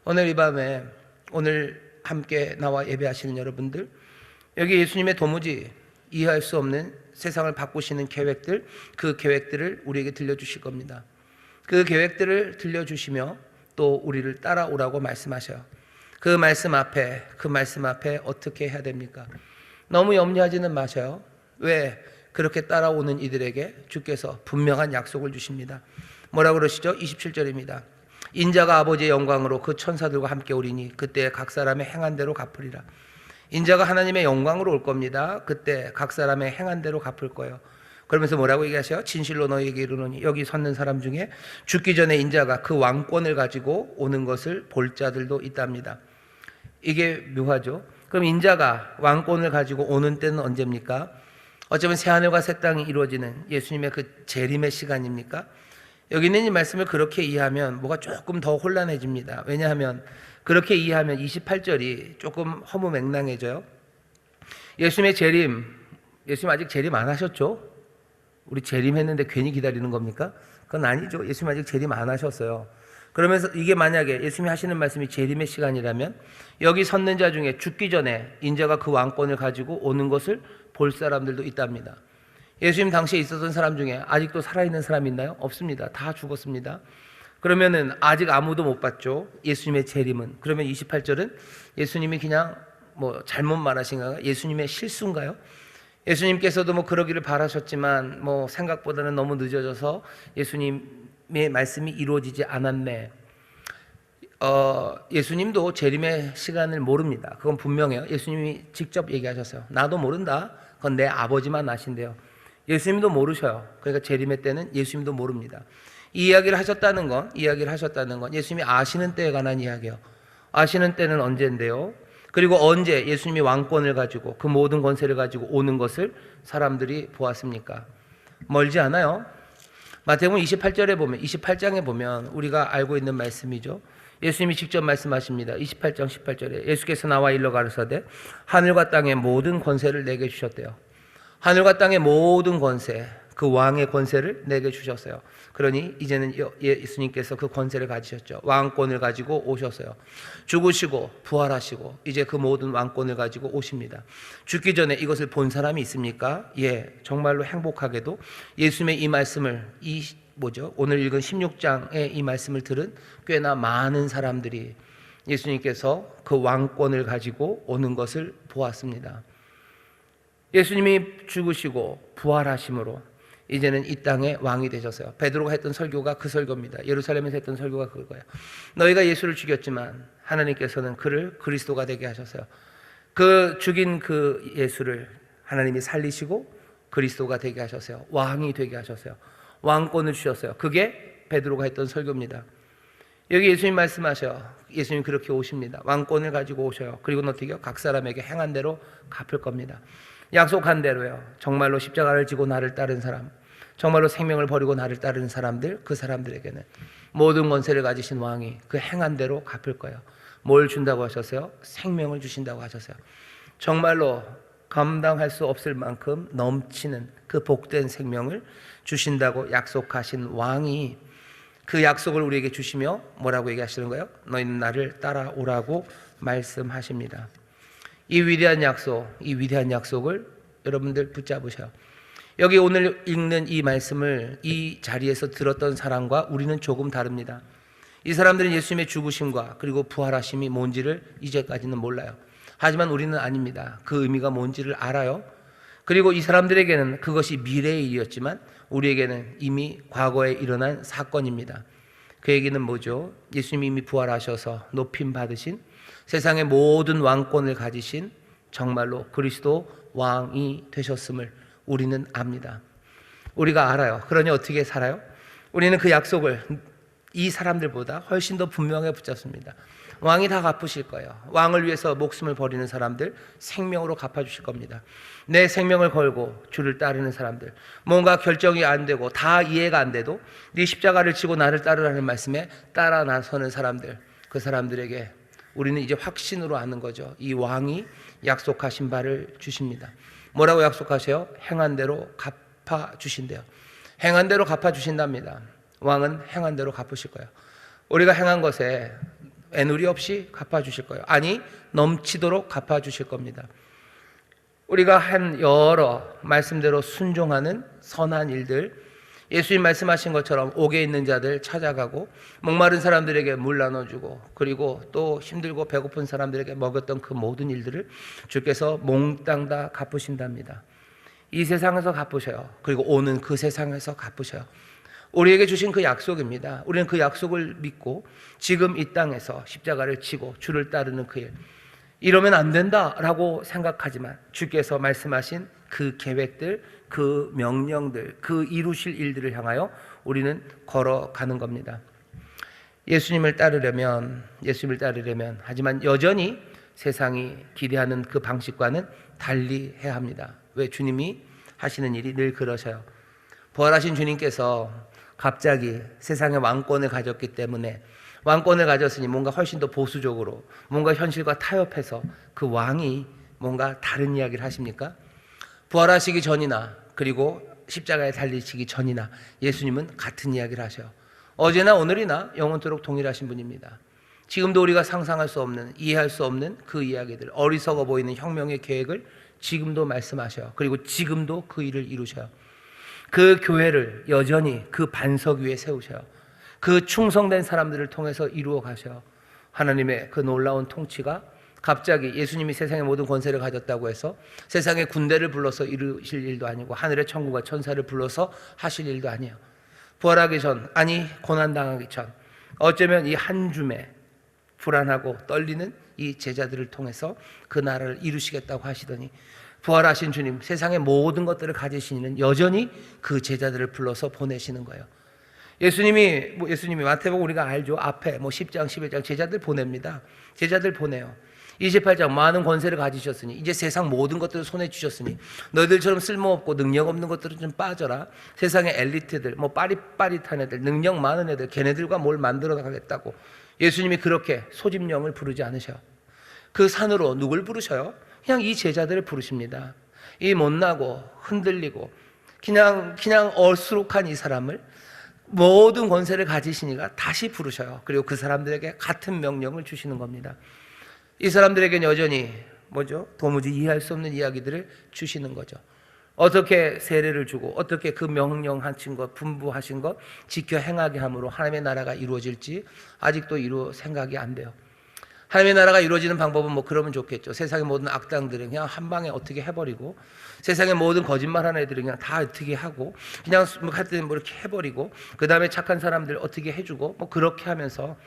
오늘 이 밤에 오늘 함께 나와 예배하시는 여러분들, 여기 예수님의 도무지 이해할 수 없는 세상을 바꾸시는 계획들, 그 계획들을 우리에게 들려주실 겁니다. 그 계획들을 들려주시며 또 우리를 따라오라고 말씀하셔요. 그 말씀 앞에 어떻게 해야 됩니까? 너무 염려하지는 마셔요. 왜? 그렇게 따라오는 이들에게 주께서 분명한 약속을 주십니다. 뭐라고 그러시죠? 27절입니다. 인자가 아버지의 영광으로 그 천사들과 함께 오리니 그때 각 사람의 행한 대로 갚으리라. 인자가 하나님의 영광으로 올 겁니다. 그때 각 사람의 행한 대로 갚을 거예요. 그러면서 뭐라고 얘기하셔요? 진실로 너희에게 이르노니 여기 섰는 사람 중에 죽기 전에 인자가 그 왕권을 가지고 오는 것을 볼 자들도 있답니다. 이게 묘하죠. 그럼 인자가 왕권을 가지고 오는 때는 언제입니까? 어쩌면 새하늘과 새 땅이 이루어지는 예수님의 그 재림의 시간입니까? 여기 있는 이 말씀을 그렇게 이해하면 뭐가 조금 더 혼란해집니다. 왜냐하면 그렇게 이해하면 28절이 조금 허무맹랑해져요. 예수님의 재림, 예수님 아직 재림 안 하셨죠? 우리 재림했는데 괜히 기다리는 겁니까? 그건 아니죠. 예수님 아직 재림 안 하셨어요. 그러면서 이게 만약에 예수님이 하시는 말씀이 재림의 시간이라면 여기 섰는 자 중에 죽기 전에 인자가 그 왕권을 가지고 오는 것을 볼 사람들도 있답니다. 예수님 당시에 있었던 사람 중에 아직도 살아있는 사람이 있나요? 없습니다. 다 죽었습니다. 그러면은 아직 아무도 못 봤죠. 예수님의 재림은. 그러면 28절은 예수님이 그냥 잘못 말하신가요? 예수님의 실수인가요? 예수님께서도 그러기를 바라셨지만 생각보다는 너무 늦어져서 예수님의 말씀이 이루어지지 않았네. 예수님도 재림의 시간을 모릅니다. 그건 분명해요. 예수님이 직접 얘기하셨어요. 나도 모른다. 그건 내 아버지만 아신대요. 예수님도 모르셔요. 그러니까 재림의 때는 예수님도 모릅니다. 이 이야기를 하셨다는 건 예수님이 아시는 때에 관한 이야기예요. 아시는 때는 언제인데요? 그리고 언제 예수님이 왕권을 가지고 그 모든 권세를 가지고 오는 것을 사람들이 보았습니까? 멀지 않아요. 마태복음 28장에 보면 우리가 알고 있는 말씀이죠. 예수님이 직접 말씀하십니다. 28장 18절에 예수께서 나와 일러 가르사대 하늘과 땅의 모든 권세를 내게 주셨대요. 하늘과 땅의 모든 권세, 그 왕의 권세를 내게 주셨어요. 그러니 이제는 예수님께서 그 권세를 가지셨죠. 왕권을 가지고 오셨어요. 죽으시고 부활하시고 이제 그 모든 왕권을 가지고 오십니다. 죽기 전에 이것을 본 사람이 있습니까? 예, 정말로 행복하게도 예수님의 이 말씀을 오늘 읽은 16장의 이 말씀을 들은 꽤나 많은 사람들이 예수님께서 그 왕권을 가지고 오는 것을 보았습니다. 예수님이 죽으시고 부활하심으로 이제는 이 땅의 왕이 되셨어요. 베드로가 했던 설교가 그 설교입니다. 예루살렘에서 했던 설교가 그거예요. 너희가 예수를 죽였지만 하나님께서는 그를 그리스도가 되게 하셨어요. 그 죽인 그 예수를 하나님이 살리시고 그리스도가 되게 하셨어요. 왕이 되게 하셨어요. 왕권을 주셨어요. 그게 베드로가 했던 설교입니다. 여기 예수님 말씀하셔요. 예수님 그렇게 오십니다. 왕권을 가지고 오셔요. 그리고 어떻게요? 각 사람에게 행한 대로 갚을 겁니다. 약속한 대로요. 정말로 십자가를 지고 나를 따른 사람, 정말로 생명을 버리고 나를 따르는 사람들, 그 사람들에게는 모든 권세를 가지신 왕이 그 행한 대로 갚을 거예요. 뭘 준다고 하셨어요? 생명을 주신다고 하셨어요. 정말로 감당할 수 없을 만큼 넘치는 그 복된 생명을 주신다고 약속하신 왕이 그 약속을 우리에게 주시며 뭐라고 얘기하시는 거예요? 너희는 나를 따라오라고 말씀하십니다. 이 위대한 약속을 여러분들 붙잡으셔요. 여기 오늘 읽는 이 말씀을 이 자리에서 들었던 사람과 우리는 조금 다릅니다. 이 사람들은 예수님의 죽으심과 그리고 부활하심이 뭔지를 이제까지는 몰라요. 하지만 우리는 아닙니다. 그 의미가 뭔지를 알아요. 그리고 이 사람들에게는 그것이 미래의 일이었지만 우리에게는 이미 과거에 일어난 사건입니다. 그 얘기는 뭐죠? 예수님이 이미 부활하셔서 높임 받으신 세상의 모든 왕권을 가지신 정말로 그리스도 왕이 되셨음을 우리는 압니다. 우리가 알아요. 그러니 어떻게 살아요? 우리는 그 약속을 이 사람들보다 훨씬 더 분명하게 붙잡습니다. 왕이 다 갚으실 거예요. 왕을 위해서 목숨을 버리는 사람들 생명으로 갚아주실 겁니다. 내 생명을 걸고 주를 따르는 사람들, 뭔가 결정이 안 되고 다 이해가 안 돼도 네 십자가를 지고 나를 따르라는 말씀에 따라 나서는 사람들, 그 사람들에게 우리는 이제 확신으로 아는 거죠. 이 왕이 약속하신 바를 주십니다. 뭐라고 약속하세요? 행한 대로 갚아주신대요. 행한 대로 갚아주신답니다. 왕은 행한 대로 갚으실 거예요. 우리가 행한 것에 애누리 없이 갚아주실 거예요. 아니, 넘치도록 갚아주실 겁니다. 우리가 한 여러 말씀대로 순종하는 선한 일들, 예수님 말씀하신 것처럼 옥에 있는 자들 찾아가고 목마른 사람들에게 물 나눠주고 그리고 또 힘들고 배고픈 사람들에게 먹였던 그 모든 일들을 주께서 몽땅 다 갚으신답니다. 이 세상에서 갚으셔요. 그리고 오는 그 세상에서 갚으셔요. 우리에게 주신 그 약속입니다. 우리는 그 약속을 믿고 지금 이 땅에서 십자가를 지고 주를 따르는 그 일, 이러면 안 된다라고 생각하지만 주께서 말씀하신 그 계획들, 그 명령들, 그 이루실 일들을 향하여 우리는 걸어가는 겁니다. 예수님을 따르려면 하지만 여전히 세상이 기대하는 그 방식과는 달리 해야 합니다. 왜? 주님이 하시는 일이 늘 그러셔요. 부활하신 주님께서 갑자기 세상의 왕권을 가졌기 때문에 왕권을 가졌으니 뭔가 훨씬 더 보수적으로 뭔가 현실과 타협해서 그 왕이 뭔가 다른 이야기를 하십니까? 부활하시기 전이나 그리고 십자가에 달리시기 전이나 예수님은 같은 이야기를 하셔요. 어제나 오늘이나 영원토록 동일하신 분입니다. 지금도 우리가 상상할 수 없는, 이해할 수 없는 그 이야기들, 어리석어 보이는 혁명의 계획을 지금도 말씀하셔요. 그리고 지금도 그 일을 이루셔요. 그 교회를 여전히 그 반석 위에 세우셔요. 그 충성된 사람들을 통해서 이루어 가셔요. 하나님의 그 놀라운 통치가 갑자기 예수님이 세상의 모든 권세를 가졌다고 해서 세상의 군대를 불러서 이루실 일도 아니고 하늘의 천국과 천사를 불러서 하실 일도 아니에요. 부활하기 전, 아니 고난당하기 전, 어쩌면 이 한 줌에 불안하고 떨리는 이 제자들을 통해서 그 나라를 이루시겠다고 하시더니 부활하신 주님, 세상의 모든 것들을 가지신 이는 여전히 그 제자들을 불러서 보내시는 거예요. 예수님이 마태복음 우리가 알죠. 앞에 10장, 11장 제자들 보냅니다. 제자들 보내요. 28장 많은 권세를 가지셨으니 이제 세상 모든 것들을 손에 주셨으니 너희들처럼 쓸모없고 능력 없는 것들은 좀 빠져라. 세상의 엘리트들, 빠릿빠릿한 애들, 능력 많은 애들, 걔네들과 뭘 만들어 가겠다고 예수님이 그렇게 소집령을 부르지 않으셔. 그 산으로 누굴 부르셔요? 그냥 이 제자들을 부르십니다. 이 못나고 흔들리고 그냥 얼수룩한 이 사람을 모든 권세를 가지시니까 다시 부르셔요. 그리고 그 사람들에게 같은 명령을 주시는 겁니다. 이 사람들에게는 여전히 도무지 이해할 수 없는 이야기들을 주시는 거죠. 어떻게 세례를 주고 어떻게 그 명령하신 것, 분부하신 것 지켜 행하게 함으로 하나님의 나라가 이루어질지 아직도 생각이 안 돼요. 하나님의 나라가 이루어지는 방법은 그러면 좋겠죠. 세상의 모든 악당들은 그냥 한 방에 어떻게 해버리고, 세상의 모든 거짓말하는 애들은 그냥 다 어떻게 하고, 그냥 하여튼 이렇게 해버리고, 그 다음에 착한 사람들 어떻게 해주고, 그렇게 하면서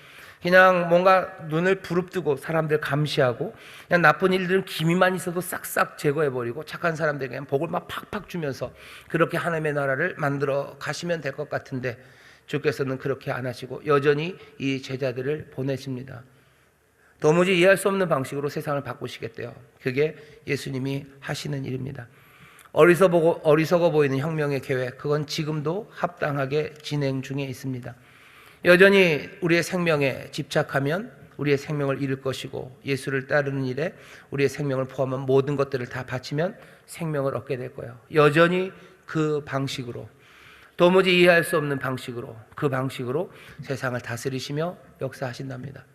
그냥 뭔가 눈을 부릅뜨고 사람들 감시하고, 그냥 나쁜 일들은 기미만 있어도 싹싹 제거해버리고, 착한 사람들 그냥 복을 막 팍팍 주면서 그렇게 하나님의 나라를 만들어 가시면 될 것 같은데, 주께서는 그렇게 안 하시고 여전히 이 제자들을 보내십니다. 도무지 이해할 수 없는 방식으로 세상을 바꾸시겠대요. 그게 예수님이 하시는 일입니다. 어리석어 보이는 혁명의 계획, 그건 지금도 합당하게 진행 중에 있습니다. 여전히 우리의 생명에 집착하면 우리의 생명을 잃을 것이고, 예수를 따르는 일에 우리의 생명을 포함한 모든 것들을 다 바치면 생명을 얻게 될 거예요. 여전히 그 방식으로, 도무지 이해할 수 없는 방식으로, 그 방식으로 세상을 다스리시며 역사하신답니다.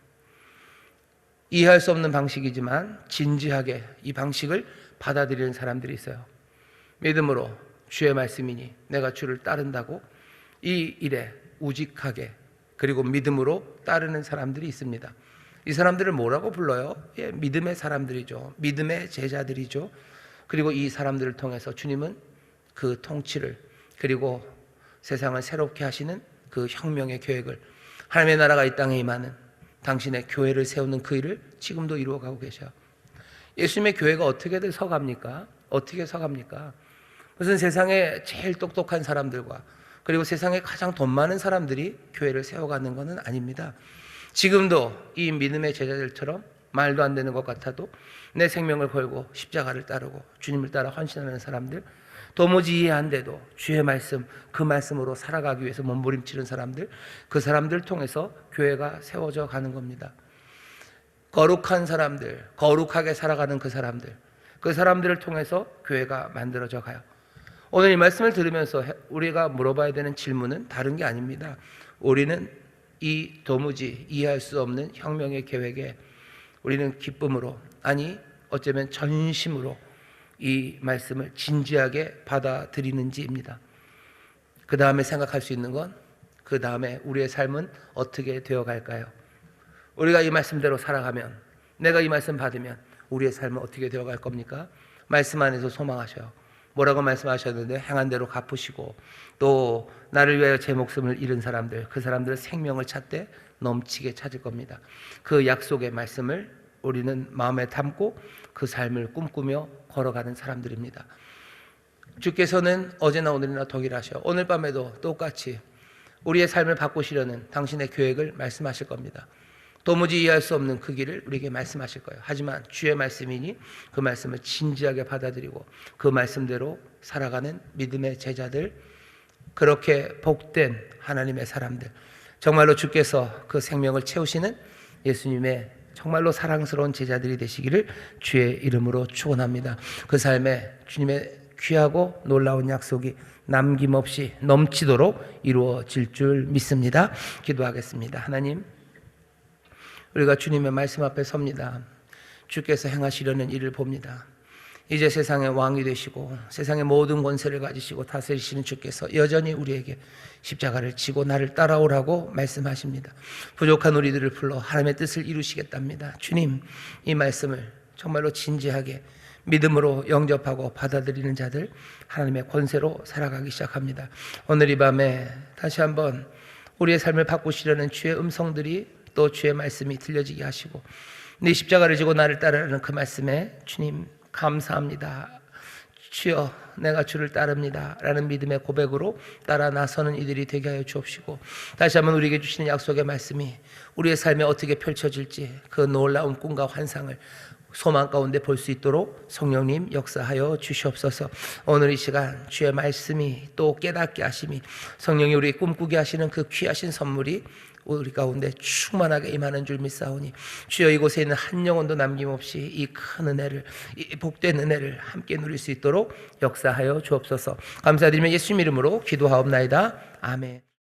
이해할 수 없는 방식이지만 진지하게 이 방식을 받아들이는 사람들이 있어요. 믿음으로 주의 말씀이니 내가 주를 따른다고 이 일에 우직하게, 그리고 믿음으로 따르는 사람들이 있습니다. 이 사람들을 뭐라고 불러요? 믿음의 사람들이죠. 믿음의 제자들이죠. 그리고 이 사람들을 통해서 주님은 그 통치를, 그리고 세상을 새롭게 하시는 그 혁명의 계획을, 하나님의 나라가 이 땅에 임하는 당신의 교회를 세우는 그 일을 지금도 이루어가고 계셔요. 예수님의 교회가 어떻게들 서갑니까? 어떻게 서갑니까? 무슨 세상에 제일 똑똑한 사람들과, 그리고 세상에 가장 돈 많은 사람들이 교회를 세워가는 것은 아닙니다. 지금도 이 믿음의 제자들처럼 말도 안 되는 것 같아도 내 생명을 걸고 십자가를 따르고 주님을 따라 헌신하는 사람들, 도무지 이해 안 돼도 주의 말씀, 그 말씀으로 살아가기 위해서 몸부림치는 사람들, 그 사람들 통해서 교회가 세워져 가는 겁니다. 거룩한 사람들, 거룩하게 살아가는 그 사람들을 통해서 교회가 만들어져 가요. 오늘 이 말씀을 들으면서 우리가 물어봐야 되는 질문은 다른 게 아닙니다. 우리는 이 도무지 이해할 수 없는 혁명의 계획에 우리는 기쁨으로, 아니 어쩌면 전심으로 이 말씀을 진지하게 받아들이는지입니다. 그 다음에 생각할 수 있는 건, 그 다음에 우리의 삶은 어떻게 되어갈까요? 우리가 이 말씀대로 살아가면, 내가 이 말씀 받으면 우리의 삶은 어떻게 되어갈 겁니까? 말씀 안에서 소망하셔요. 뭐라고 말씀하셨는데, 행한 대로 갚으시고, 또 나를 위하여 제 목숨을 잃은 사람들, 그 사람들은 생명을 찾되 넘치게 찾을 겁니다. 그 약속의 말씀을 우리는 마음에 담고 그 삶을 꿈꾸며 걸어가는 사람들입니다. 주께서는 어제나 오늘이나 동일하셔. 오늘 밤에도 똑같이 우리의 삶을 바꾸시려는 당신의 계획을 말씀하실 겁니다. 도무지 이해할 수 없는 그 길을 우리에게 말씀하실 거예요. 하지만 주의 말씀이니 그 말씀을 진지하게 받아들이고 그 말씀대로 살아가는 믿음의 제자들, 그렇게 복된 하나님의 사람들, 정말로 주께서 그 생명을 채우시는 예수님의 정말로 사랑스러운 제자들이 되시기를 주의 이름으로 축원합니다. 그 삶에 주님의 귀하고 놀라운 약속이 남김없이 넘치도록 이루어질 줄 믿습니다. 기도하겠습니다. 하나님, 우리가 주님의 말씀 앞에 섭니다. 주께서 행하시려는 일을 봅니다. 이제 세상의 왕이 되시고 세상의 모든 권세를 가지시고 다스리시는 주께서 여전히 우리에게 십자가를 지고 나를 따라오라고 말씀하십니다. 부족한 우리들을 불러 하나님의 뜻을 이루시겠답니다. 주님, 이 말씀을 정말로 진지하게 믿음으로 영접하고 받아들이는 자들, 하나님의 권세로 살아가기 시작합니다. 오늘 이 밤에 다시 한번 우리의 삶을 바꾸시려는 주의 음성들이, 또 주의 말씀이 들려지게 하시고, 네 십자가를 지고 나를 따르는 그 말씀에 주님 감사합니다. 주여 내가 주를 따릅니다 라는 믿음의 고백으로 따라 나서는 이들이 되게 하여 주옵시고, 다시 한번 우리에게 주시는 약속의 말씀이 우리의 삶에 어떻게 펼쳐질지 그 놀라운 꿈과 환상을 소망 가운데 볼 수 있도록 성령님 역사하여 주시옵소서. 오늘 이 시간 주의 말씀이 또 깨닫게 하심이, 성령이 우리 꿈꾸게 하시는 그 귀하신 선물이 우리 가운데 충만하게 임하는 줄 믿사오니, 주여 이곳에 있는 한 영혼도 남김없이 이 큰 은혜를, 이 복된 은혜를 함께 누릴 수 있도록 역사하여 주옵소서. 감사드리며 예수님 이름으로 기도하옵나이다. 아멘.